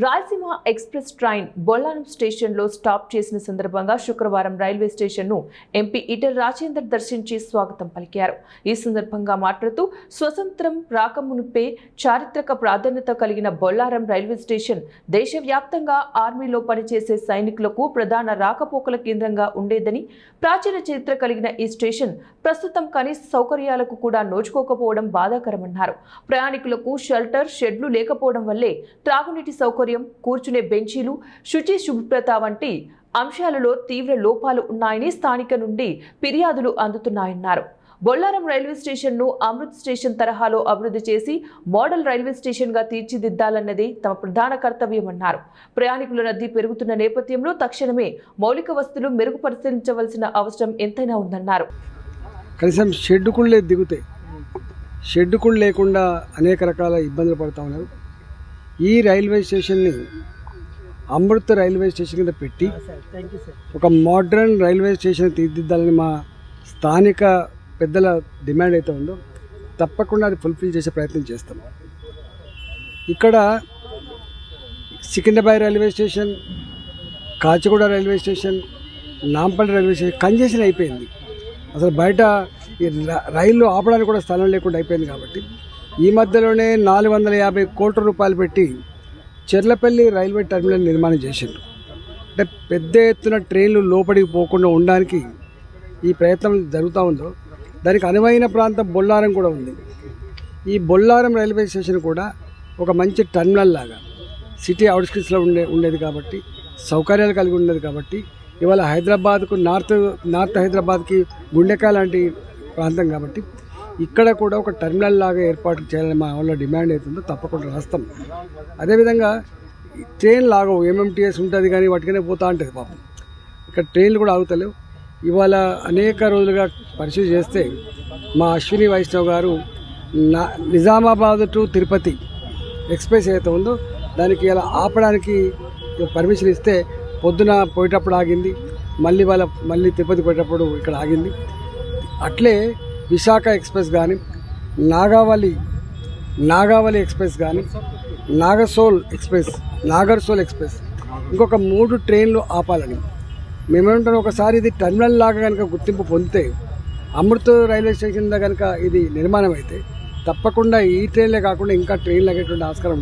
Rayalaseema express train Bollaram స్టేషన్లో stop చేసిన సందర్భంగా శుక్రవారం రైల్వే స్టేషన్ను ఎంపీ ఈటెల రాజేందర్ దర్శించి స్వాగతం పలికారు. ఈ సందర్భంగా మాట్లాడుతూ స్వతంత్రం రాకమునుపే చారిత్రక ప్రాధాన్యత కలిగిన బొల్లారం రైల్వే స్టేషన్ దేశవ్యాప్తంగా ఆర్మీలో పనిచేసే సైనికులకు ప్రధాన రాకపోకల కేంద్రంగా ఉండేదని, ప్రాచీన చరిత్ర కలిగిన ఈ స్టేషన్ ప్రస్తుతం కనీస సౌకర్యాలకు కూడా నోచుకోకపోవడం బాధాకరమన్నారు. ప్రయాణికులకు షెల్టర్, షెడ్లు లేకపోవడం వల్లే త్రాగునీటి సౌకర్యం, కూర్చునే బెంచీలు, శుచి శుభ్రత వంటి అంశాలలో తీవ్ర లోపాలు ఉన్నాయని స్థానిక నుండి ఫిర్యాదులు అందుతున్నాయన్నారు. బొల్లారం రైల్వే స్టేషన్ను అమృత్ స్టేషన్ తరహాలో అభివృద్ధి చేసి మోడల్ రైల్వే స్టేషన్గా తీర్చిదిద్దాలన్నది తమ ప్రధాన కర్తవ్యమన్నారు. ప్రయాణికుల రద్దీ పెరుగుతున్న నేపథ్యంలో తక్షణమే మౌలిక వసతులు మెరుగుపరిశీలించవలసిన అవసరం ఎంతైనా ఉందన్నారు. కనీసం షెడ్డుకుళ్ళే దిగుతాయి, షెడ్డుకుళ్ళు లేకుండా అనేక రకాల ఇబ్బందులు పడుతూ ఉన్నారు. ఈ రైల్వే స్టేషన్ని అమృత్ రైల్వే స్టేషన్ కింద పెట్టి ఒక మోడ్రన్ రైల్వే స్టేషన్ తీర్చిదిద్దాలని మా స్థానిక పెద్దల డిమాండ్ అయితే ఉందో తప్పకుండా అది ఫుల్ఫిల్ చేసే ప్రయత్నం చేస్తాం. ఇక్కడ Secunderabad railway station, Kacheguda railway station, Nampally railway station congestion అయిపోయింది. అసలు బయట ఈ రైళ్ళు ఆపడానికి కూడా స్థలం లేకుండా అయిపోయింది. కాబట్టి ఈ మధ్యలోనే 450 కోట్ల రూపాయలు పెట్టి చెర్లపల్లి రైల్వే టెర్మినల్ నిర్మాణం చేసిండ్రు. అంటే పెద్ద ఎత్తున ట్రైన్లు లోపలికి పోకుండా ఉండడానికి ఈ ప్రయత్నం జరుగుతూ ఉందో దానికి అనువైన ప్రాంతం బొల్లారం కూడా ఉంది. ఈ బొల్లారం రైల్వే స్టేషన్ కూడా ఒక మంచి టెర్మినల్ లాగా సిటీ అవుట్స్కట్స్లో ఉండేది కాబట్టి, సౌకర్యాలు కలిగి ఉండేది కాబట్టి, ఇవాళ హైదరాబాద్కు నార్త్ హైదరాబాద్కి గుండెకాయ లాంటి ప్రాంతం కాబట్టి ఇక్కడ కూడా ఒక టెర్మినల్ లాగా ఏర్పాటు చేయాలని మా వాళ్ళ డిమాండ్ అవుతుందో తప్పకుండా రాస్తాం. అదేవిధంగా ట్రైన్ లాగవు, ఎంఎంటీఎస్ ఉంటుంది కానీ వాటికనే పోతూ ఉంటుంది పాపం. ఇక్కడ ట్రైన్లు కూడా ఆగుతలేవు. ఇవాళ అనేక రోజులుగా పరిశీలి చేస్తే మా అశ్విని వైష్ణవ్ గారు నిజామాబాద్ టు తిరుపతి ఎక్స్ప్రెస్ ఏదైతే ఉందో దానికి ఇలా ఆపడానికి పర్మిషన్ ఇస్తే పొద్దున పోయేటప్పుడు ఆగింది, మళ్ళీ తిరుపతి పోయేటప్పుడు ఇక్కడ ఆగింది. అట్లే విశాఖ ఎక్స్ప్రెస్ కానీ, నాగావళి ఎక్స్ప్రెస్ కానీ, నాగర్సోల్ ఎక్స్ప్రెస్ ఇంకొక 3 ట్రైన్లు ఆపాలని మేమేమంటాం. ఒకసారి ఇది టెర్మినల్ లాగా కనుక గుర్తింపు పొందితే, అమృత్ రైల్వే స్టేషన్ కనుక ఇది నిర్మాణం అయితే తప్పకుండా ఈ ట్రైన్లే కాకుండా ఇంకా ట్రైన్లు అయ్యేటువంటి ఆస్కారం ఉంటుంది.